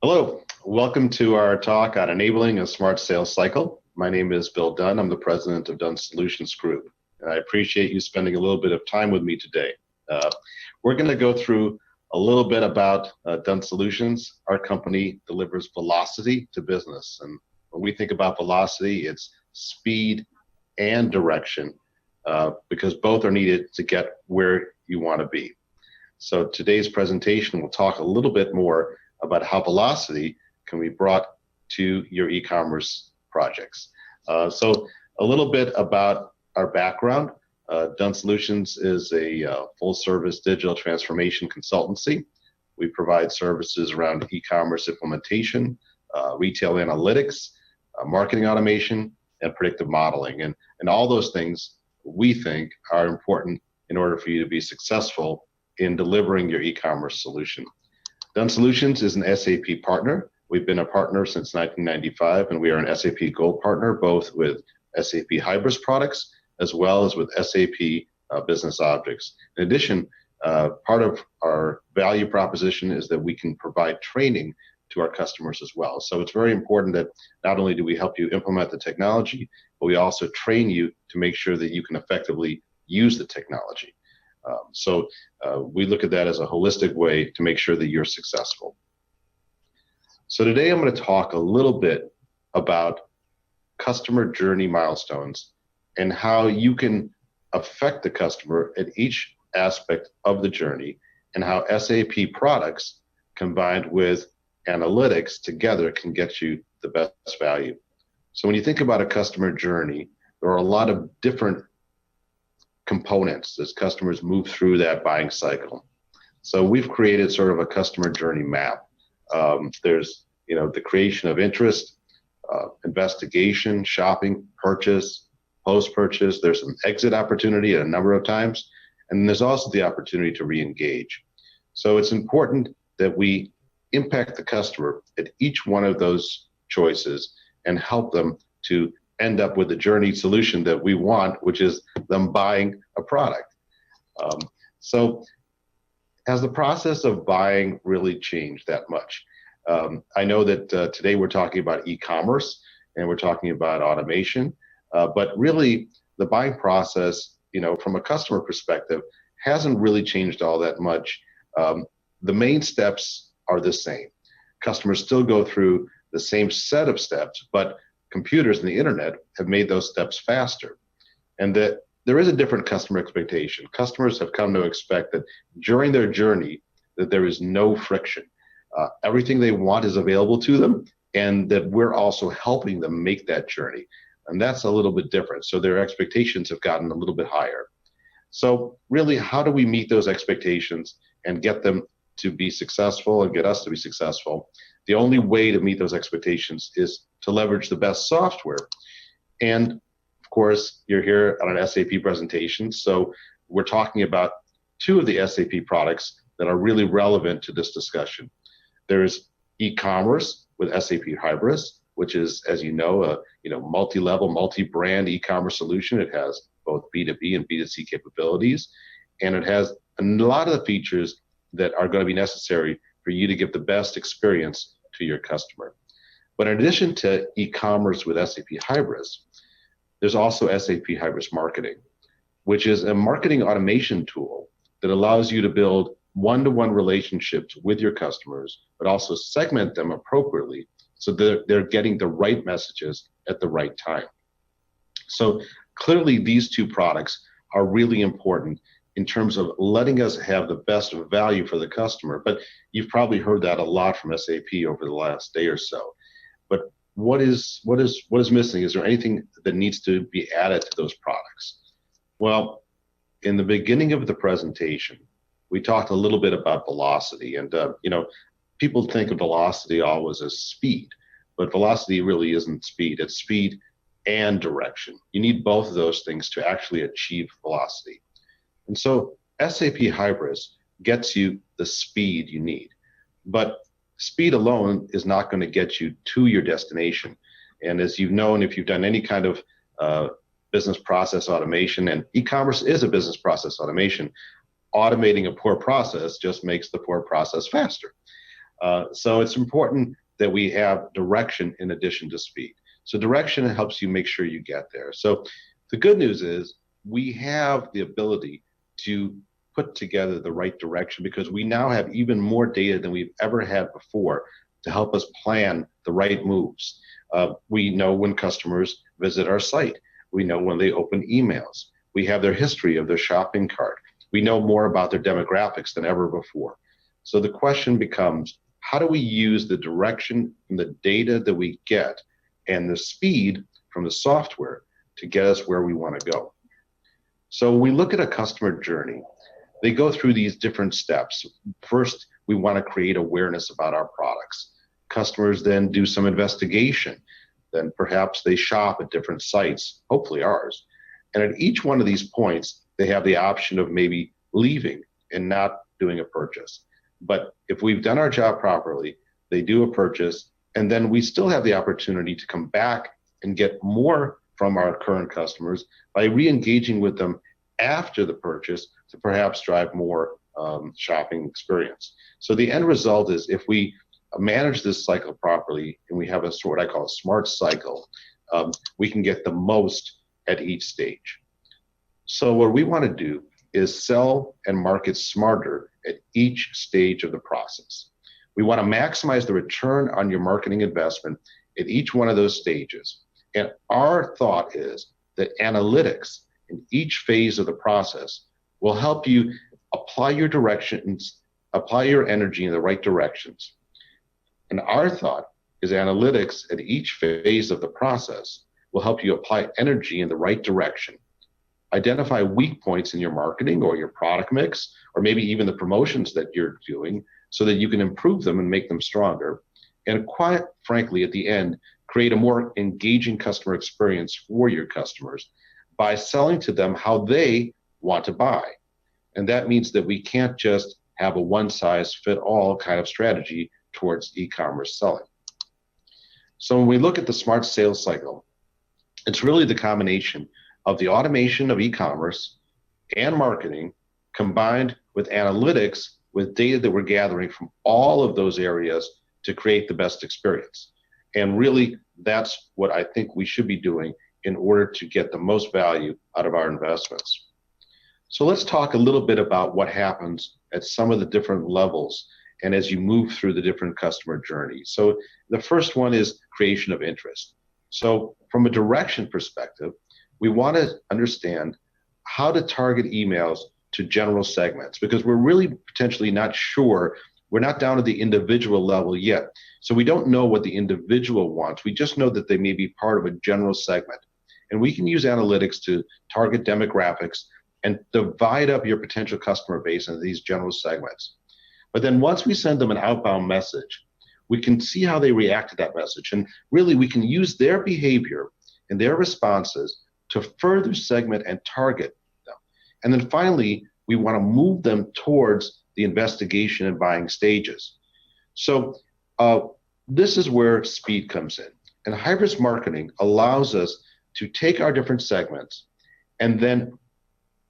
Hello, welcome to our talk on enabling a smart sales cycle. My name is Bill Dunn. I'm the president of Dunn Solutions Group. And I appreciate you spending a little bit of time with me today. We're going to go through a little bit about Dunn Solutions. Our company delivers velocity to business. And when we think about velocity, it's speed and direction, because both are needed to get where you want to be. So today's presentation will talk a little bit more about how velocity can be brought to your e-commerce projects. So a little bit about our background. Dunn Solutions is a full-service digital transformation consultancy. We provide services around e-commerce implementation, retail analytics, marketing automation, and predictive modeling. And all those things we think are important in order for you to be successful in delivering your e-commerce solution. Dunn Solutions is an SAP partner. We've been a partner since 1995, and we are an SAP Gold partner, both with SAP Hybris products as well as with SAP Business Objects. In addition, part of our value proposition is that we can provide training to our customers as well. So it's very important that not only do we help you implement the technology, but we also train you to make sure that you can effectively use the technology. So we look at that as a holistic way to make sure that you're successful. So today I'm going to talk a little bit about customer journey milestones and how you can affect the customer at each aspect of the journey, and how SAP products combined with analytics together can get you the best value. So when you think about a customer journey, there are a lot of different components as customers move through that buying cycle. So we've created sort of a customer journey map. There's the creation of interest, investigation, shopping, purchase, post-purchase. There's an exit opportunity at a number of times, and there's also the opportunity to re-engage. So it's important that we impact the customer at each one of those choices and help them to end up with the journey solution that we want, which is them buying a product. So has the process of buying really changed that much? I know that today we're talking about e-commerce and we're talking about automation, but really the buying process, from a customer perspective, hasn't really changed all that much. The main steps are the same. Customers still go through the same set of steps, but computers and the internet have made those steps faster. And that there is a different customer expectation. Customers have come to expect that during their journey that there is no friction. Everything they want is available to them, and that we're also helping them make that journey. And that's a little bit different. So their expectations have gotten a little bit higher. So really, how do we meet those expectations and get them to be successful and get us to be successful? The only way to meet those expectations is to leverage the best software. And of course, you're here on an SAP presentation, so we're talking about two of the SAP products that are really relevant to this discussion. There's e-commerce with SAP Hybris, which is, as you know, a multi-level, multi-brand e-commerce solution. It has both B2B and B2C capabilities, and it has a lot of the features that are going to be necessary for you to give the best experience to your customer. But in addition to e-commerce with SAP Hybris, there's also SAP Hybris Marketing, which is a marketing automation tool that allows you to build one-to-one relationships with your customers, but also segment them appropriately so that they're getting the right messages at the right time. So clearly these two products are really important in terms of letting us have the best value for the customer. But you've probably heard that a lot from SAP over the last day or so. But what is missing? Is there anything that needs to be added to those products? Well, in the beginning of the presentation, we talked a little bit about velocity, and people think of velocity always as speed, but velocity really isn't speed. It's speed and direction. You need both of those things to actually achieve velocity. And so SAP Hybris gets you the speed you need, but speed alone is not going to get you to your destination. And as you've known, if you've done any kind of business process automation, and e-commerce is a business process automation, automating a poor process just makes the poor process faster. So it's important that we have direction in addition to speed. So direction helps you make sure you get there. So the good news is we have the ability to put together the right direction because we now have even more data than we've ever had before to help us plan the right moves. We know when customers visit our site. We know when they open emails. We have their history of their shopping cart. We know more about their demographics than ever before. So the question becomes, how do we use the direction and the data that we get and the speed from the software to get us where we want to go? So when we look at a customer journey, they go through these different steps. First, we want to create awareness about our products. Customers then do some investigation. Then perhaps they shop at different sites, hopefully ours. And at each one of these points, they have the option of maybe leaving and not doing a purchase. But if we've done our job properly, they do a purchase, and then we still have the opportunity to come back and get more from our current customers by re-engaging with them after the purchase to perhaps drive more shopping experience. So the end result is if we manage this cycle properly and we have what I call a smart cycle, we can get the most at each stage. So what we want to do is sell and market smarter at each stage of the process. We want to maximize the return on your marketing investment at each one of those stages. And our thought is that analytics in each phase of the process will help you apply your directions, apply your energy in the right directions. And our thought is analytics at each phase of the process will help you apply energy in the right direction. Identify weak points in your marketing or your product mix, or maybe even the promotions that you're doing so that you can improve them and make them stronger. And quite frankly, at the end, create a more engaging customer experience for your customers by selling to them how they want to buy. And that means that we can't just have a one-size-fit-all kind of strategy towards e-commerce selling. So when we look at the smart sales cycle, it's really the combination of the automation of e-commerce and marketing combined with analytics with data that we're gathering from all of those areas to create the best experience. And really, that's what I think we should be doing in order to get the most value out of our investments. So let's talk a little bit about what happens at some of the different levels and as you move through the different customer journeys. So the first one is creation of interest. So from a direction perspective, we want to understand how to target emails to general segments because we're really potentially not sure. We're not down to the individual level yet. So we don't know what the individual wants. We just know that they may be part of a general segment. And we can use analytics to target demographics and divide up your potential customer base into these general segments. But then once we send them an outbound message, we can see how they react to that message. And really, we can use their behavior and their responses to further segment and target them. And then finally, we want to move them towards the investigation and buying stages. So this is where speed comes in. And Hybris marketing allows us to take our different segments, and then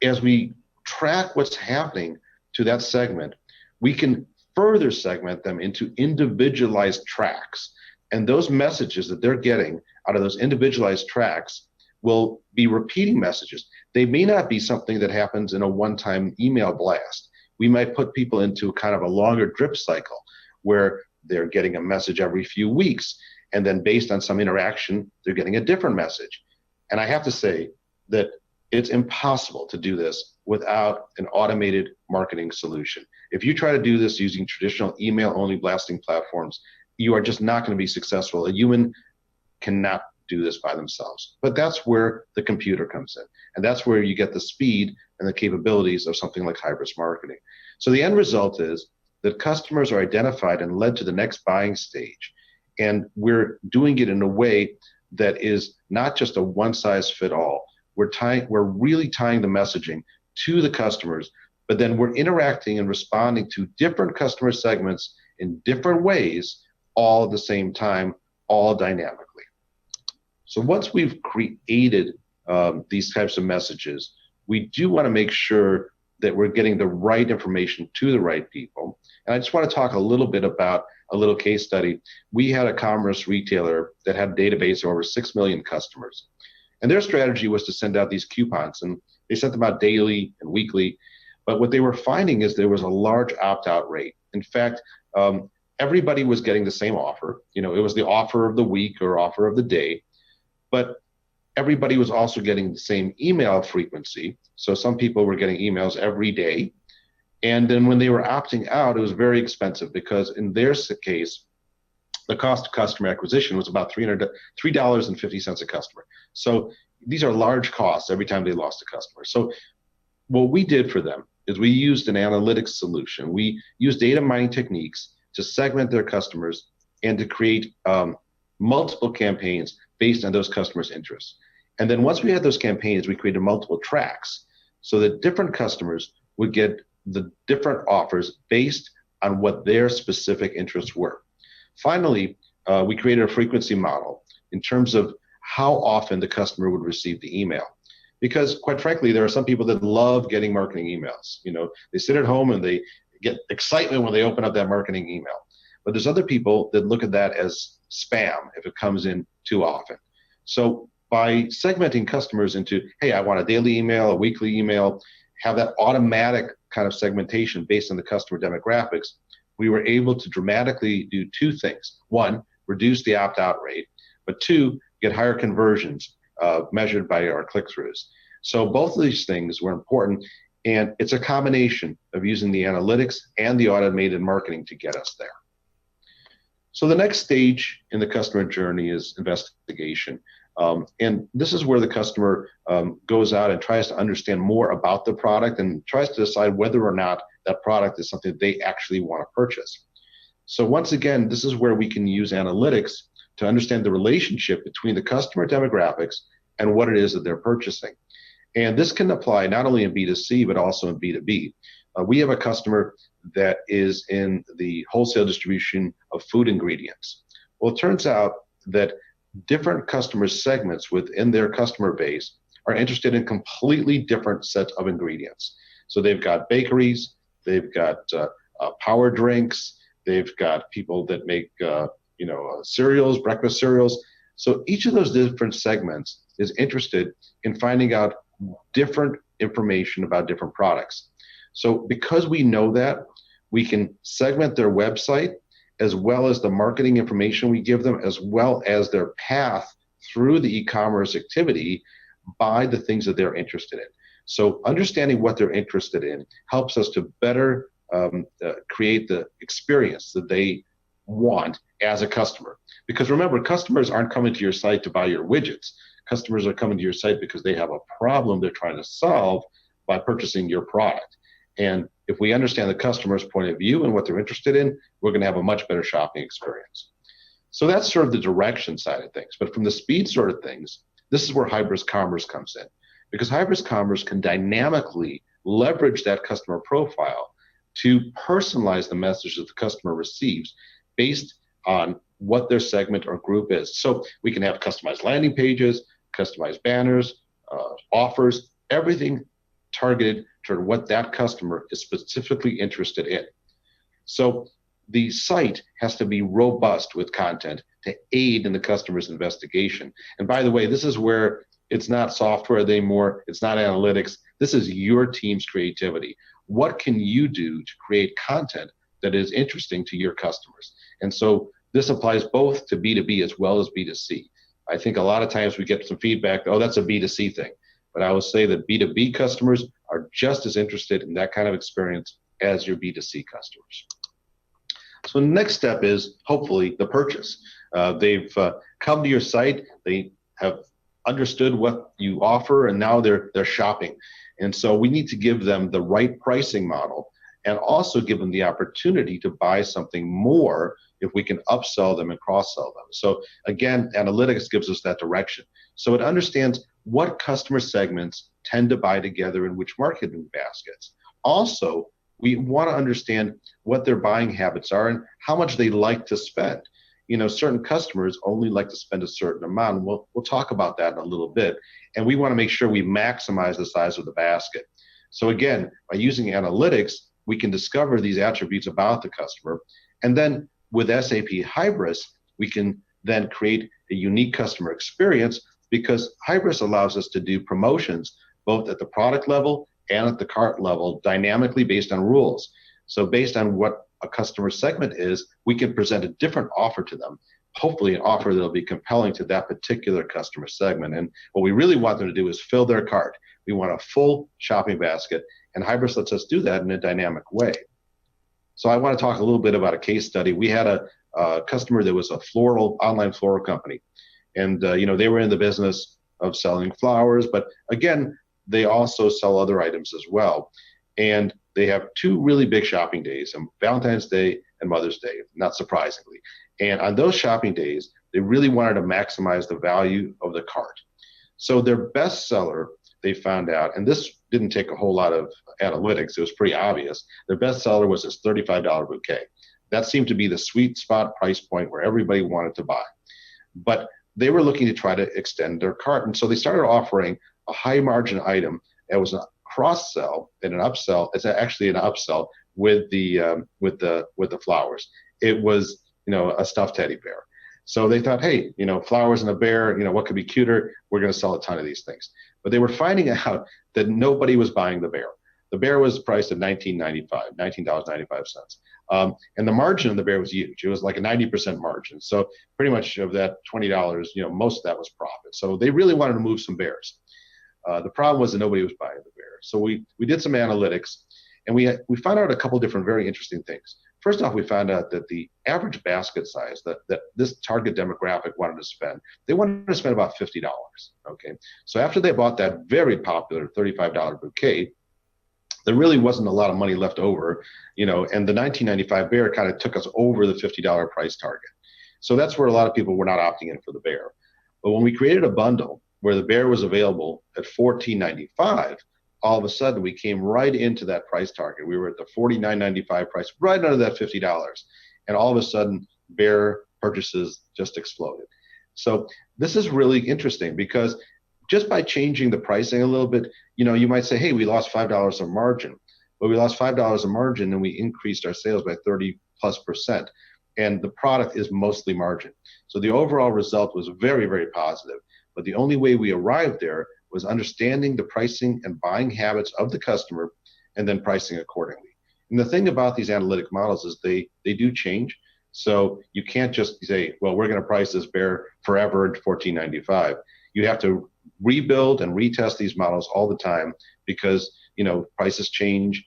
as we track what's happening to that segment, we can further segment them into individualized tracks. And those messages that they're getting out of those individualized tracks will be repeating messages. They may not be something that happens in a one-time email blast. We might put people into kind of a longer drip cycle where they're getting a message every few weeks, and then based on some interaction, they're getting a different message. And I have to say that it's impossible to do this without an automated marketing solution. If you try to do this using traditional email-only blasting platforms, you are just not going to be successful. A human cannot do this by themselves. But that's where the computer comes in. And that's where you get the speed and the capabilities of something like Hybris marketing. So the end result is that customers are identified and led to the next buying stage. And we're doing it in a way that is not just a one-size-fit-all. We're really tying the messaging to the customers, but then we're interacting and responding to different customer segments in different ways, all at the same time, all dynamically. So once we've created these types of messages, we do want to make sure that we're getting the right information to the right people. And I just want to talk a little bit about a little case study. We had a commerce retailer that had a database of over 6 million customers. And their strategy was to send out these coupons, and they sent them out daily and weekly. But what they were finding is there was a large opt-out rate. In fact, everybody was getting the same offer. It was the offer of the week or offer of the day, but everybody was also getting the same email frequency. So some people were getting emails every day. And then when they were opting out, it was very expensive because in their case, the cost of customer acquisition was about $3.50 a customer. So these are large costs every time they lost a customer. So what we did for them is we used an analytics solution. We used data mining techniques to segment their customers and to create multiple campaigns based on those customers' interests. And then once we had those campaigns, we created multiple tracks so that different customers would get the different offers based on what their specific interests were. Finally, we created a frequency model in terms of how often the customer would receive the email. Because quite frankly, there are some people that love getting marketing emails. They sit at home and they get excitement when they open up that marketing email. But there's other people that look at that as spam if it comes in too often. So by segmenting customers into, hey, I want a daily email, a weekly email, have that automatic kind of segmentation based on the customer demographics, we were able to dramatically do two things. One, reduce the opt-out rate, but two, get higher conversions measured by our click-throughs. So both of these things were important, and it's a combination of using the analytics and the automated marketing to get us there. So the next stage in the customer journey is investigation. And this is where the customer goes out and tries to understand more about the product and tries to decide whether or not that product is something they actually want to purchase. So once again, this is where we can use analytics to understand the relationship between the customer demographics and what it is that they're purchasing. And this can apply not only in B2C, but also in B2B. We have a customer that is in the wholesale distribution of food ingredients. Well, it turns out that different customer segments within their customer base are interested in completely different sets of ingredients. So they've got bakeries, they've got power drinks, they've got people that make cereals, breakfast cereals. So each of those different segments is interested in finding out different information about different products. So because we know that, we can segment their website as well as the marketing information we give them, as well as their path through the e-commerce activity by the things that they're interested in. So understanding what they're interested in helps us to better create the experience that they want as a customer. Because remember, customers aren't coming to your site to buy your widgets. Customers are coming to your site because they have a problem they're trying to solve by purchasing your product. And if we understand the customer's point of view and what they're interested in, we're going to have a much better shopping experience. So that's sort of the direction side of things. But from the speed sort of things, this is where Hybris Commerce comes in. Because Hybris Commerce can dynamically leverage that customer profile to personalize the message that the customer receives based on what their segment or group is. So we can have customized landing pages, customized banners, offers, everything targeted toward what that customer is specifically interested in. So the site has to be robust with content to aid in the customer's investigation. And by the way, this is where it's not software anymore, it's not analytics, this is your team's creativity. What can you do to create content that is interesting to your customers? And so this applies both to B2B as well as B2C. I think a lot of times we get some feedback, oh, that's a B2C thing. But I will say that B2B customers are just as interested in that kind of experience as your B2C customers. So the next step is hopefully the purchase. They've come to your site, they have understood what you offer, and now they're shopping. And so we need to give them the right pricing model and also give them the opportunity to buy something more if we can upsell them and cross-sell them. So again, analytics gives us that direction. So it understands what customer segments tend to buy together in which marketing baskets. Also, we want to understand what their buying habits are and how much they like to spend. You know, certain customers only like to spend a certain amount. We'll talk about that in a little bit. And we want to make sure we maximize the size of the basket. So again, by using analytics, we can discover these attributes about the customer. And then with SAP Hybris, we can then create a unique customer experience, because Hybris allows us to do promotions both at the product level and at the cart level dynamically based on rules. So based on what a customer segment is, we can present a different offer to them, hopefully an offer that'll be compelling to that particular customer segment. And what we really want them to do is fill their cart. We want a full shopping basket, and Hybris lets us do that in a dynamic way. So I want to talk a little bit about a case study. We had a customer that was a online floral company, and they were in the business of selling flowers, but again, they also sell other items as well. And they have two really big shopping days, Valentine's Day and Mother's Day, not surprisingly. And on those shopping days, they really wanted to maximize the value of the cart. So their best seller, they found out, and this didn't take a whole lot of analytics, it was pretty obvious, their best seller was this $35 bouquet. That seemed to be the sweet spot price point where everybody wanted to buy. But they were looking to try to extend their cart. And so they started offering a high margin item that was a cross sell and an upsell. It's actually an upsell with the flowers. It was a stuffed teddy bear. So they thought, hey, flowers and a bear, what could be cuter? We're going to sell a ton of these things. But they were finding out that nobody was buying the bear. The bear was priced at $19.95. And the margin on the bear was huge. It was like a 90% margin. So pretty much of that $20, most of that was profit. So they really wanted to move some bears. The problem was that nobody was buying the bear. So we did some analytics, and we found out a couple different very interesting things. First off, we found out that the average basket size that this target demographic wanted to spend, they wanted to spend about $50. Okay, so after they bought that very popular $35 bouquet, there really wasn't a lot of money left over, and the $19.95 bear kind of took us over the $50 price target. So that's where a lot of people were not opting in for the bear. But when we created a bundle where the bear was available at $14.95, all of a sudden we came right into that price target. We were at the $49.95 price, right under that $50. And all of a sudden, bear purchases just exploded. So this is really interesting, because just by changing the pricing a little bit, you might say, hey, we lost $5 of margin. But we lost $5 of margin and we increased our sales by 30+%. And the product is mostly margin. So the overall result was very, very positive. But the only way we arrived there was understanding the pricing and buying habits of the customer and then pricing accordingly. And the thing about these analytic models is they do change. So you can't just say, well, we're going to price this bear forever at $14.95. You have to rebuild and retest these models all the time, because prices change,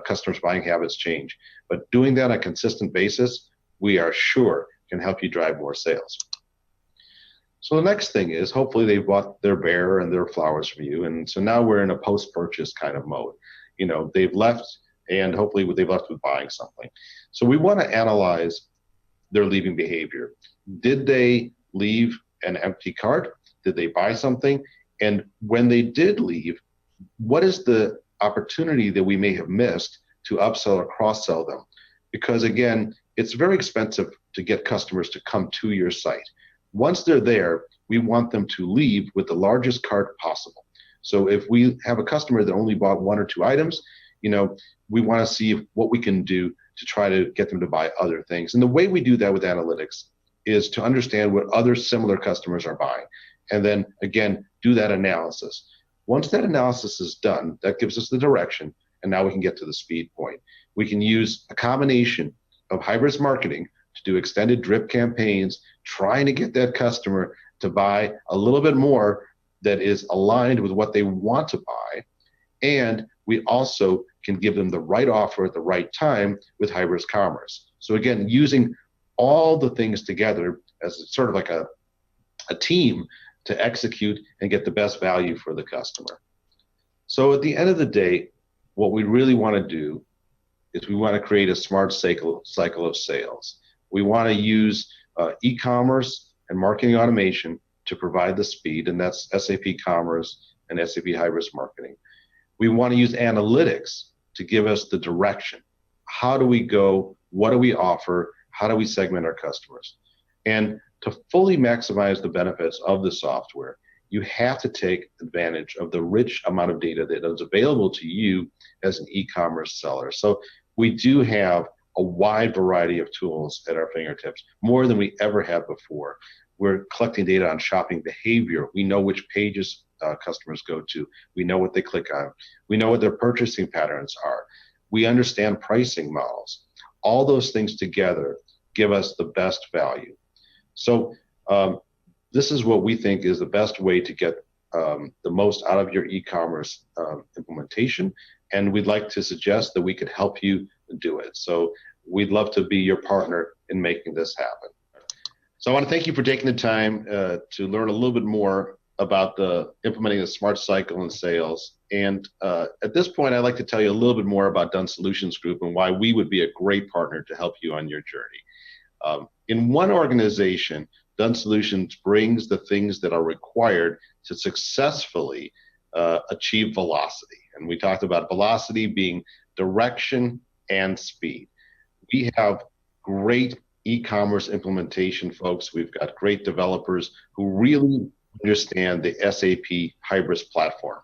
customers' buying habits change. But doing that on a consistent basis, we are sure can help you drive more sales. So the next thing is, hopefully they bought their bear and their flowers from you. And so now we're in a post-purchase kind of mode. They've left, and hopefully they've left with buying something. So we want to analyze their leaving behavior. Did they leave an empty cart? Did they buy something? And when they did leave, what is the opportunity that we may have missed to upsell or cross-sell them? Because again, it's very expensive to get customers to come to your site. Once they're there, we want them to leave with the largest cart possible. So if we have a customer that only bought one or two items, we want to see what we can do to try to get them to buy other things. And the way we do that with analytics is to understand what other similar customers are buying. And then again, do that analysis. Once that analysis is done, that gives us the direction, and now we can get to the speed point. We can use a combination of Hybris marketing to do extended drip campaigns, trying to get that customer to buy a little bit more that is aligned with what they want to buy. And we also can give them the right offer at the right time with Hybris Commerce. So again, using all the things together as sort of like a team to execute and get the best value for the customer. So at the end of the day, what we really want to do is we want to create a smart cycle of sales. We want to use e-commerce and marketing automation to provide the speed, and that's SAP Commerce and SAP Hybris Marketing. We want to use analytics to give us the direction. How do we go? What do we offer? How do we segment our customers? And to fully maximize the benefits of the software, you have to take advantage of the rich amount of data that is available to you as an e-commerce seller. So we do have a wide variety of tools at our fingertips, more than we ever have before. We're collecting data on shopping behavior. We know which pages customers go to. We know what they click on. We know what their purchasing patterns are. We understand pricing models. All those things together give us the best value. So this is what we think is the best way to get the most out of your e-commerce implementation. And we'd like to suggest that we could help you do it. So we'd love to be your partner in making this happen. So I want to thank you for taking the time to learn a little bit more about implementing the Smart Cycle in sales. And at this point, I'd like to tell you a little bit more about Dunn Solutions Group and why we would be a great partner to help you on your journey. In one organization, Dunn Solutions brings the things that are required to successfully achieve velocity. And we talked about velocity being direction and speed. We have great e-commerce implementation folks. We've got great developers who really understand the SAP Hybris platform.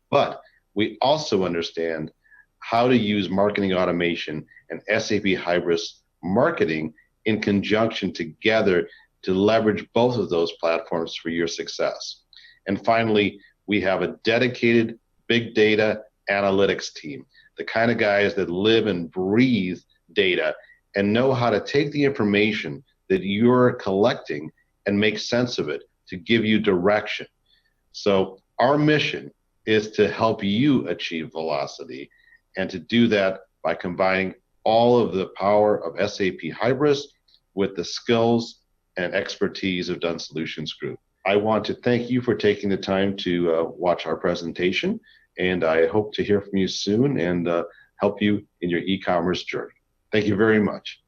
But we also understand how to use marketing automation and SAP Hybris marketing in conjunction together to leverage both of those platforms for your success. And finally, we have a dedicated big data analytics team, the kind of guys that live and breathe data and know how to take the information that you're collecting and make sense of it to give you direction. So our mission is to help you achieve velocity, and to do that by combining all of the power of SAP Hybris with the skills and expertise of Dunn Solutions Group. I want to thank you for taking the time to watch our presentation, and I hope to hear from you soon and help you in your e-commerce journey. Thank you very much.